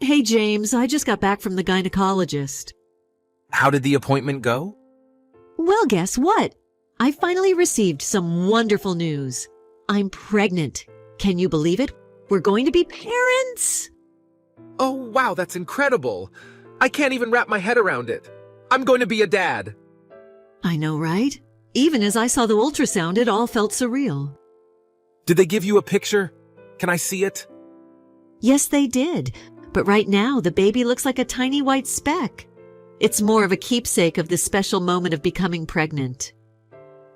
Hey, James, I just got back from the gynecologist. How did the appointment go? Well, guess what? I finally received some wonderful news. I'm pregnant. Can you believe it? We're going to be parents. Oh, wow, that's incredible. I can't even wrap my head around it. I'm going to be a dad. I know, right? Even as I saw the ultrasound, it all felt surreal. Did they give you a picture? Can I see it? Yes, they did. But right now, the baby looks like a tiny white speck. It's more of a keepsake of this special moment of becoming pregnant.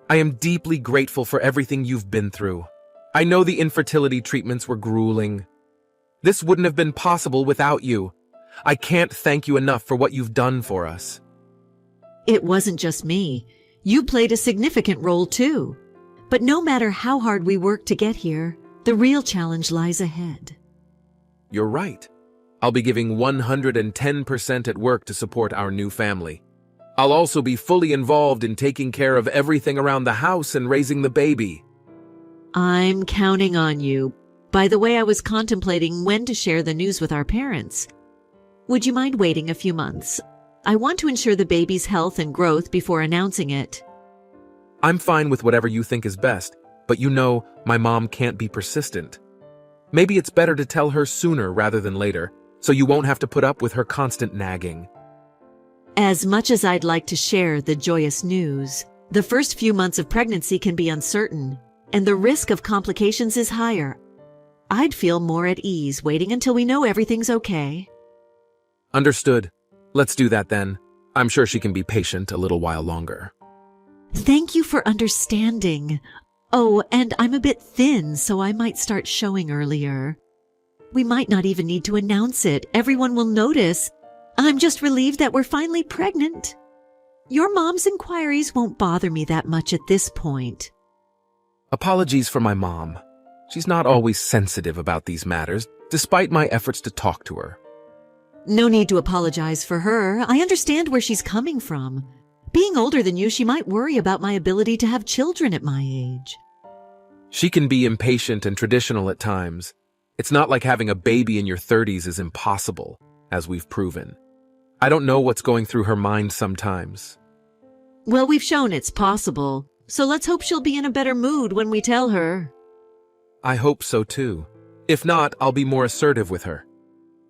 I am deeply grateful for everything you've been through. I know the infertility treatments were grueling. This wouldn't have been possible without you. I can't thank you enough for what you've done for us. It wasn't just me. You played a significant role too. But no matter how hard we worked to get here, the real challenge lies ahead. You're right. I'll be giving 110% at work to support our new family. I'll also be fully involved in taking care of everything around the house and raising the baby. I'm counting on you. By the way, I was contemplating when to share the news with our parents. Would you mind waiting a few months? I want to ensure the baby's health and growth before announcing it. I'm fine with whatever you think is best, but you know my mom can't be persistent. Maybe it's better to tell her sooner rather than later, so you won't have to put up with her constant nagging. As much as I'd like to share the joyous news, the first few months of pregnancy can be uncertain, and the risk of complications is higher. I'd feel more at ease waiting until we know everything's okay. Understood. Let's do that then. I'm sure she can be patient a little while longer. Thank you for understanding. Oh, and I'm a bit thin, so I might start showing earlier. We might not even need to announce it. Everyone will notice. I'm just relieved that we're finally pregnant. Your mom's inquiries won't bother me that much at this point. Apologies for my mom. She's not always sensitive about these matters, despite my efforts to talk to her. No need to apologize for her. I understand where she's coming from. Being older than you, she might worry about my ability to have children at my age. She can be impatient and traditional at times. It's not like having a baby in your 30s is impossible, as we've proven. I don't know what's going through her mind sometimes. Well, we've shown it's possible, so let's hope she'll be in a better mood when we tell her. I hope so too. If not, I'll be more assertive with her.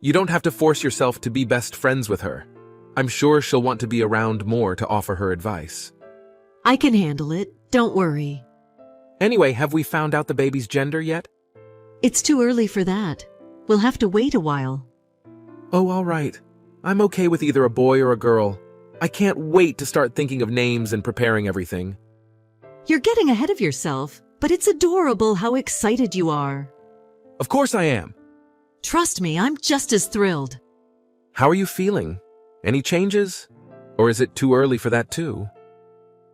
You don't have to force yourself to be best friends with her. I'm sure she'll want to be around more to offer her advice. I can handle it. Don't worry. Anyway, have we found out the baby's gender yet? It's too early for that. We'll have to wait a while. Oh, all right. I'm okay with either a boy or a girl. I can't wait to start thinking of names and preparing everything. You're getting ahead of yourself, but it's adorable how excited you are. Of course I am. Trust me, I'm just as thrilled. How are you feeling? Any changes? Or is it too early for that too?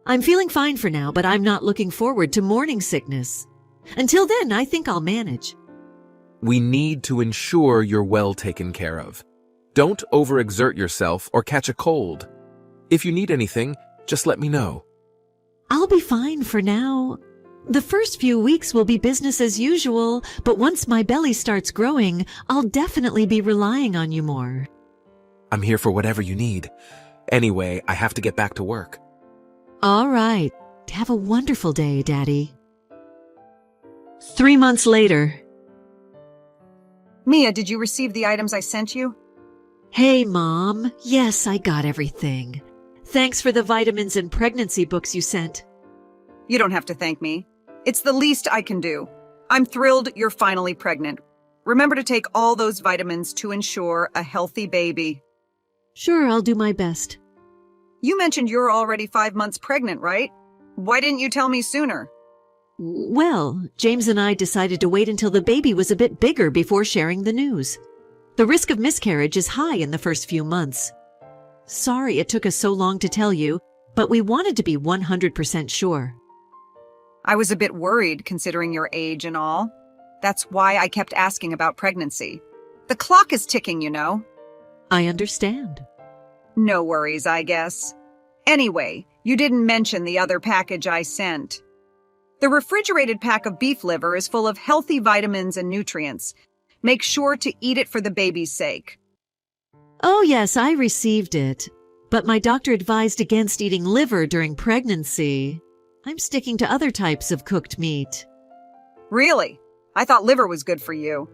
I'm feeling fine for now, but I'm not looking forward to morning sickness. Until then, I think I'll manage. We need to ensure you're well taken care of. Don't overexert yourself or catch a cold. If you need anything, just let me know. I'll be fine for now. The first few weeks will be business as usual, but once my belly starts growing, I'll definitely be relying on you more. I'm here for whatever you need. Anyway, I have to get back to work. All right. Have a wonderful day, Daddy. 3 months later. Mia, did you receive the items I sent you? Hey, Mom. Yes, I got everything. Thanks for the vitamins and pregnancy books you sent. You don't have to thank me. It's the least I can do. I'm thrilled you're finally pregnant. Remember to take all those vitamins to ensure a healthy baby. Sure, I'll do my best. You mentioned you're already 5 months pregnant, right? Why didn't you tell me sooner? Well, James and I decided to wait until the baby was a bit bigger before sharing the news. The risk of miscarriage is high in the first few months. Sorry it took us so long to tell you, but we wanted to be 100% sure. I was a bit worried considering your age and all. That's why I kept asking about pregnancy. The clock is ticking, you know. I understand. No worries, I guess. Anyway, you didn't mention the other package I sent. The refrigerated pack of beef liver is full of healthy vitamins and nutrients. Make sure to eat it for the baby's sake. Oh, yes, I received it. But my doctor advised against eating liver during pregnancy. I'm sticking to other types of cooked meat. Really? I thought liver was good for you.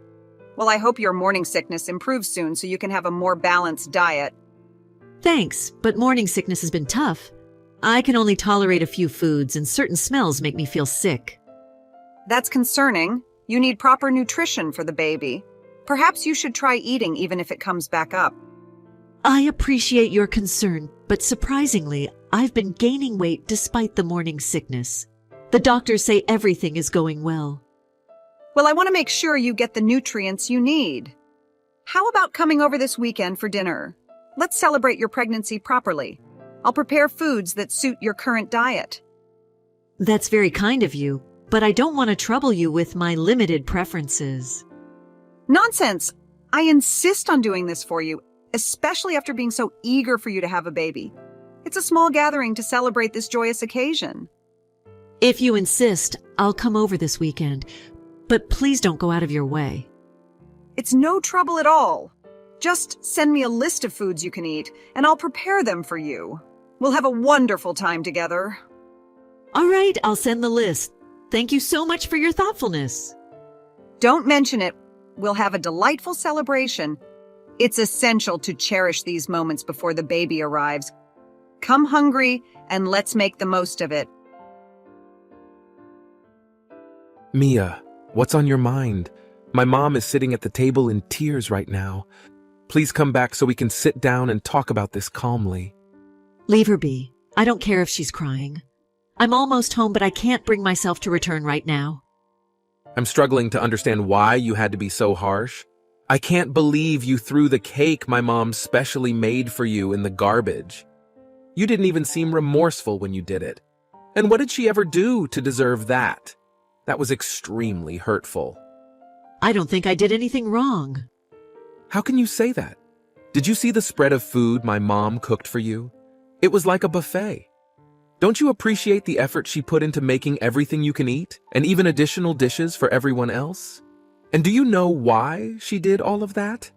Well, I hope your morning sickness improves soon so you can have a more balanced diet. Thanks, but morning sickness has been tough. I can only tolerate a few foods, and certain smells make me feel sick. That's concerning. You need proper nutrition for the baby. Perhaps you should try eating even if it comes back up. I appreciate your concern, but surprisingly, I've been gaining weight despite the morning sickness. The doctors say everything is going well. Well, I want to make sure you get the nutrients you need. How about coming over this weekend for dinner? Let's celebrate your pregnancy properly. I'll prepare foods that suit your current diet. That's very kind of you, but I don't want to trouble you with my limited preferences. Nonsense! I insist on doing this for you, especially after being so eager for you to have a baby. It's a small gathering to celebrate this joyous occasion. If you insist, I'll come over this weekend, but please don't go out of your way. It's no trouble at all. Just send me a list of foods you can eat, and I'll prepare them for you. We'll have a wonderful time together. All right, I'll send the list. Thank you so much for your thoughtfulness. Don't mention it. We'll have a delightful celebration. It's essential to cherish these moments before the baby arrives. Come hungry, and let's make the most of it. Mia, what's on your mind? My mom is sitting at the table in tears right now. Please come back so we can sit down and talk about this calmly. Leave her be. I don't care if she's crying. I'm almost home, but I can't bring myself to return right now. I'm struggling to understand why you had to be so harsh. I can't believe you threw the cake my mom specially made for you in the garbage. You didn't even seem remorseful when you did it. And what did she ever do to deserve that? That was extremely hurtful. I don't think I did anything wrong. How can you say that? Did you see the spread of food my mom cooked for you? It was like a buffet. Don't you appreciate the effort she put into making everything you can eat, and even additional dishes for everyone else? And do you know why she did all of that?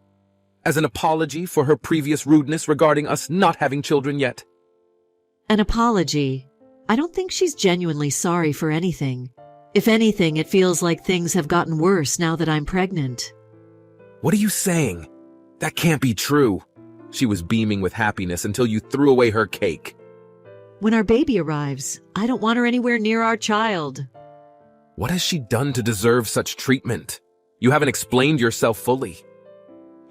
As an apology for her previous rudeness regarding us not having children yet. An apology? I don't think she's genuinely sorry for anything. If anything, it feels like things have gotten worse now that I'm pregnant. What are you saying? That can't be true. She was beaming with happiness until you threw away her cake. When our baby arrives, I don't want her anywhere near our child. What has she done to deserve such treatment? You haven't explained yourself fully.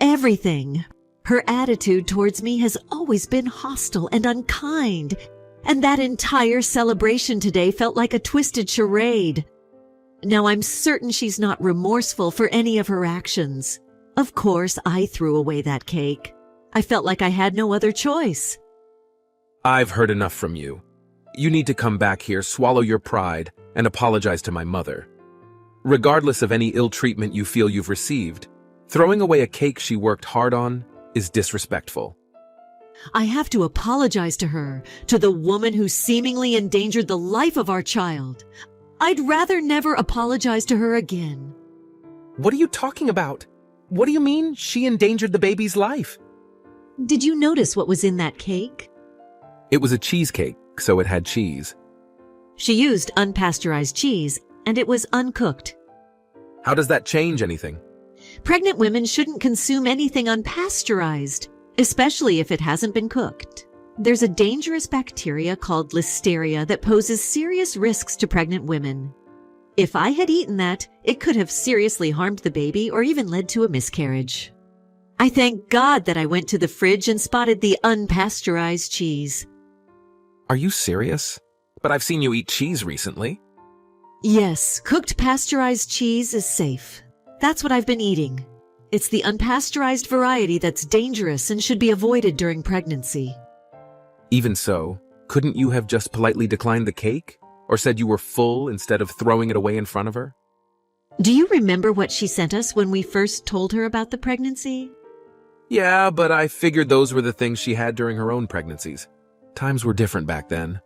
Everything. Her attitude towards me has always been hostile and unkind, and that entire celebration today felt like a twisted charade. Now I'm certain she's not remorseful for any of her actions. Of course, I threw away that cake. I felt like I had no other choice. I've heard enough from you. You need to come back here, swallow your pride, and apologize to my mother. Regardless of any ill treatment you feel you've received, throwing away a cake she worked hard on is disrespectful. I have to apologize to her, to the woman who seemingly endangered the life of our child. I'd rather never apologize to her again. What are you talking about? What do you mean she endangered the baby's life? Did you notice what was in that cake? It was a cheesecake, so it had cheese. She used unpasteurized cheese, and it was uncooked. How does that change anything? Pregnant women shouldn't consume anything unpasteurized, especially if it hasn't been cooked. There's a dangerous bacteria called Listeria that poses serious risks to pregnant women. If I had eaten that, it could have seriously harmed the baby or even led to a miscarriage. I thank God that I went to the fridge and spotted the unpasteurized cheese. Are you serious? But I've seen you eat cheese recently. Yes, cooked pasteurized cheese is safe. That's what I've been eating. It's the unpasteurized variety that's dangerous and should be avoided during pregnancy. Even so, couldn't you have just politely declined the cake? Or said you were full instead of throwing it away in front of her? Do you remember what she sent us when we first told her about the pregnancy? Yeah, but I figured those were the things she had during her own pregnancies. Times were different back then.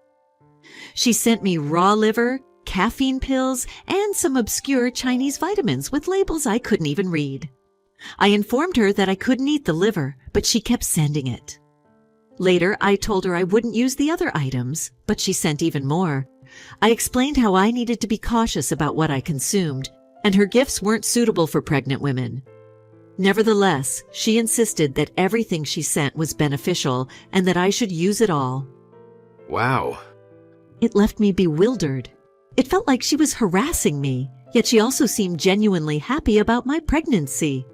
She sent me raw liver, caffeine pills, and some obscure Chinese vitamins with labels I couldn't even read. I informed her that I couldn't eat the liver, but she kept sending it. Later, I told her I wouldn't use the other items, but she sent even more. I explained how I needed to be cautious about what I consumed, and her gifts weren't suitable for pregnant women. Nevertheless, she insisted that everything she sent was beneficial and that I should use it all. Wow. It left me bewildered. It felt like she was harassing me, yet she also seemed genuinely happy about my pregnancy.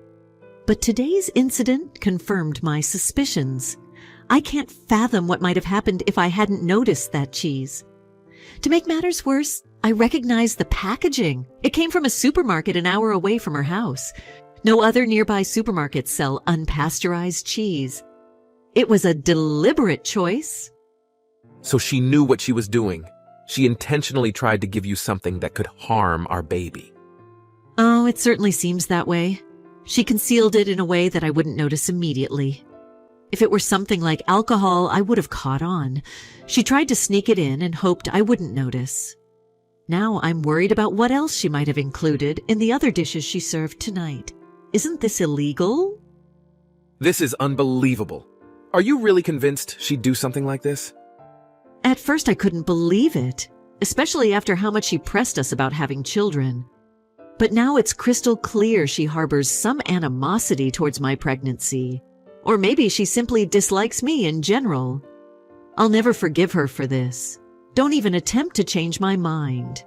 But today's incident confirmed my suspicions. I can't fathom what might have happened if I hadn't noticed that cheese. To make matters worse, I recognized the packaging. It came from a supermarket an hour away from her house. No other nearby supermarkets sell unpasteurized cheese. It was a deliberate choice. So she knew what she was doing. She intentionally tried to give you something that could harm our baby. Oh, it certainly seems that way. She concealed it in a way that I wouldn't notice immediately. If it were something like alcohol, I would have caught on. She tried to sneak it in and hoped I wouldn't notice. Now I'm worried about what else she might have included in the other dishes she served tonight. Isn't this illegal? This is unbelievable. Are you really convinced she'd do something like this? At first I couldn't believe it, especially after how much she pressed us about having children. But now it's crystal clear she harbors some animosity towards my pregnancy. Or maybe she simply dislikes me in general. I'll never forgive her for this. Don't even attempt to change my mind.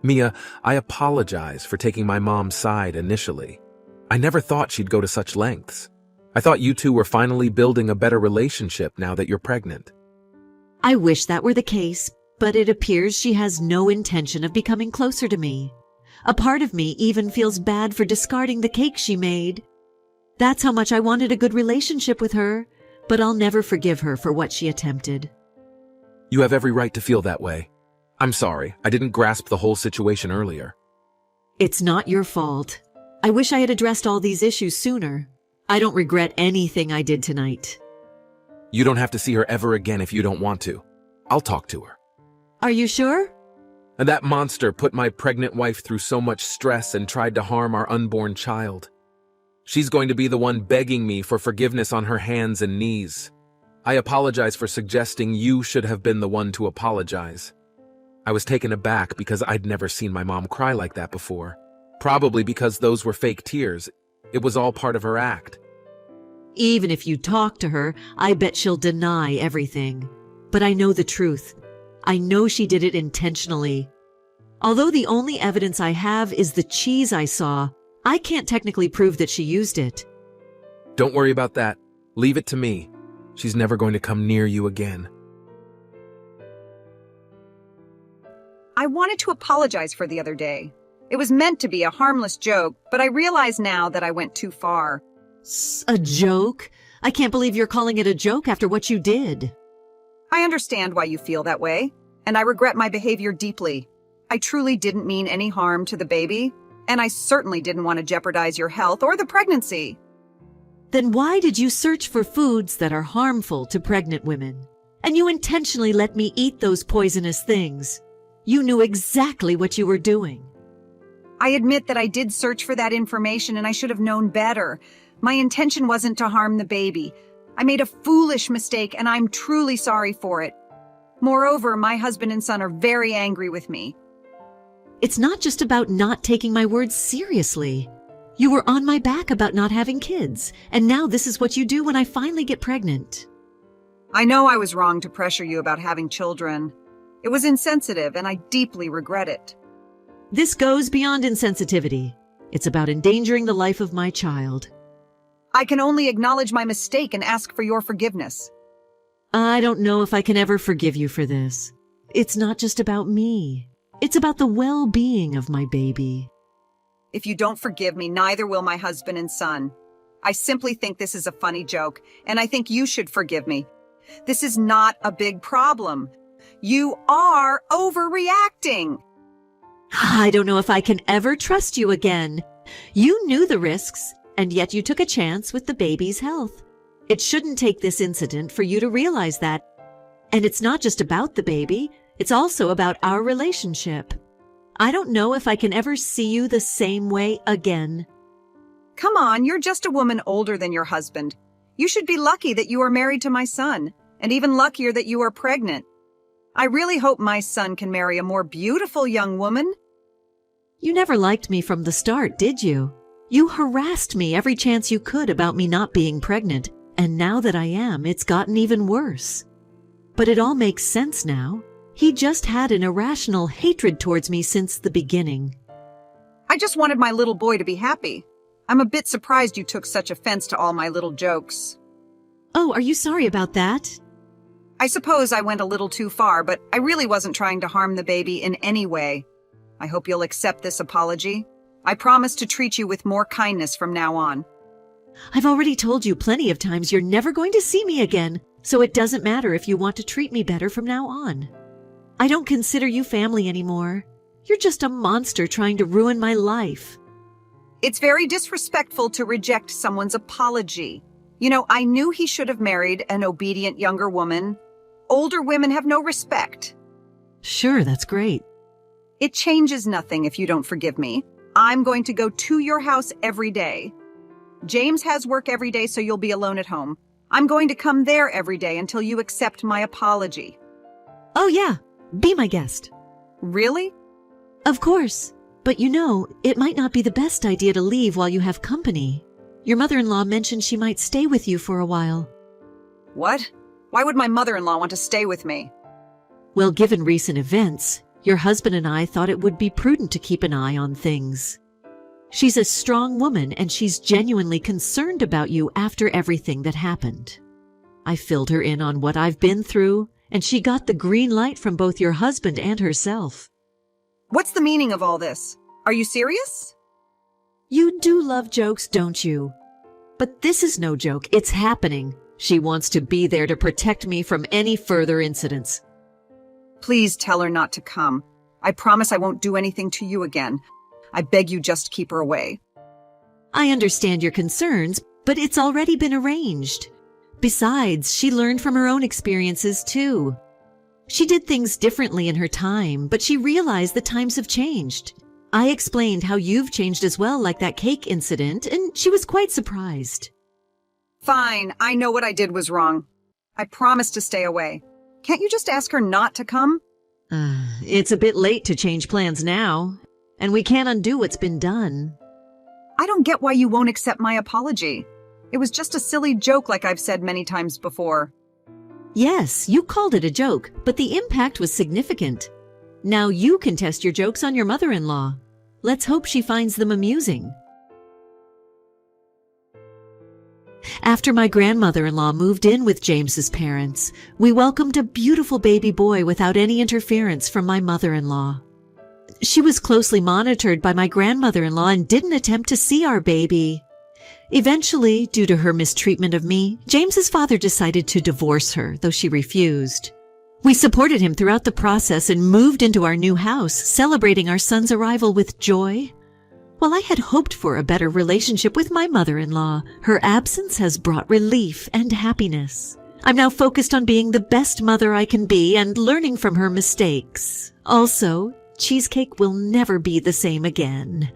Mia, I apologize for taking my mom's side initially. I never thought she'd go to such lengths. I thought you two were finally building a better relationship now that you're pregnant. I wish that were the case, but it appears she has no intention of becoming closer to me. A part of me even feels bad for discarding the cake she made. That's how much I wanted a good relationship with her, but I'll never forgive her for what she attempted. You have every right to feel that way. I'm sorry, I didn't grasp the whole situation earlier. It's not your fault. I wish I had addressed all these issues sooner. I don't regret anything I did tonight. You don't have to see her ever again if you don't want to. I'll talk to her. Are you sure? And that monster put my pregnant wife through so much stress and tried to harm our unborn child. She's going to be the one begging me for forgiveness on her hands and knees. I apologize for suggesting you should have been the one to apologize. I was taken aback because I'd never seen my mom cry like that before. Probably because those were fake tears. It was all part of her act. Even if you talk to her, I bet she'll deny everything. But I know the truth. I know she did it intentionally. Although the only evidence I have is the cheese I saw, I can't technically prove that she used it. Don't worry about that. Leave it to me. She's never going to come near you again. I wanted to apologize for the other day. It was meant to be a harmless joke, but I realize now that I went too far. A joke? I can't believe you're calling it a joke after what you did. I understand why you feel that way, and I regret my behavior deeply. I truly didn't mean any harm to the baby, and I certainly didn't want to jeopardize your health or the pregnancy. Then why did you search for foods that are harmful to pregnant women? And you intentionally let me eat those poisonous things. You knew exactly what you were doing. I admit that I did search for that information and I should have known better. My intention wasn't to harm the baby. I made a foolish mistake and I'm truly sorry for it. Moreover, my husband and son are very angry with me. It's not just about not taking my words seriously. You were on my back about not having kids, and now this is what you do when I finally get pregnant. I know I was wrong to pressure you about having children. It was insensitive and I deeply regret it. This goes beyond insensitivity. It's about endangering the life of my child. I can only acknowledge my mistake and ask for your forgiveness. I don't know if I can ever forgive you for this. It's not just about me. It's about the well-being of my baby. If you don't forgive me, neither will my husband and son. I simply think this is a funny joke, and I think you should forgive me. This is not a big problem. You are overreacting. I don't know if I can ever trust you again. You knew the risks, and yet you took a chance with the baby's health. It shouldn't take this incident for you to realize that. And it's not just about the baby, it's also about our relationship. I don't know if I can ever see you the same way again. Come on, you're just a woman older than your husband. You should be lucky that you are married to my son, and even luckier that you are pregnant. I really hope my son can marry a more beautiful young woman. You never liked me from the start, did you? You harassed me every chance you could about me not being pregnant, and now that I am, it's gotten even worse. But it all makes sense now. He just had an irrational hatred towards me since the beginning. I just wanted my little boy to be happy. I'm a bit surprised you took such offense to all my little jokes. Oh, are you sorry about that? I suppose I went a little too far, but I really wasn't trying to harm the baby in any way. I hope you'll accept this apology. I promise to treat you with more kindness from now on. I've already told you plenty of times you're never going to see me again, so it doesn't matter if you want to treat me better from now on. I don't consider you family anymore. You're just a monster trying to ruin my life. It's very disrespectful to reject someone's apology. You know, I knew he should have married an obedient younger woman. Older women have no respect. Sure, that's great. It changes nothing if you don't forgive me. I'm going to go to your house every day. James has work every day, so you'll be alone at home. I'm going to come there every day until you accept my apology. Oh yeah, be my guest. Really? Of course. But you know, it might not be the best idea to leave while you have company. Your mother-in-law mentioned she might stay with you for a while. What? Why would my mother-in-law want to stay with me? Well, given recent events, your husband and I thought it would be prudent to keep an eye on things. She's a strong woman and she's genuinely concerned about you after everything that happened. I filled her in on what I've been through, and she got the green light from both your husband and herself. What's the meaning of all this? Are you serious? You do love jokes, don't you? But this is no joke. It's happening. She wants to be there to protect me from any further incidents. Please tell her not to come. I promise I won't do anything to you again. I beg you just keep her away. I understand your concerns, but it's already been arranged. Besides, she learned from her own experiences too. She did things differently in her time, but she realized the times have changed. I explained how you've changed as well, like that cake incident, and she was quite surprised. Fine, I know what I did was wrong. I promise to stay away. Can't you just ask her not to come? It's a bit late to change plans now, and we can't undo what's been done. I don't get why you won't accept my apology. It was just a silly joke like I've said many times before. Yes, you called it a joke, but the impact was significant. Now you can test your jokes on your mother-in-law. Let's hope she finds them amusing. After my grandmother-in-law moved in with James's parents, we welcomed a beautiful baby boy without any interference from my mother-in-law. She was closely monitored by my grandmother-in-law and didn't attempt to see our baby. Eventually, due to her mistreatment of me, James's father decided to divorce her, though she refused. We supported him throughout the process and moved into our new house, celebrating our son's arrival with joy. While I had hoped for a better relationship with my mother-in-law, her absence has brought relief and happiness. I'm now focused on being the best mother I can be and learning from her mistakes. Also, cheesecake will never be the same again.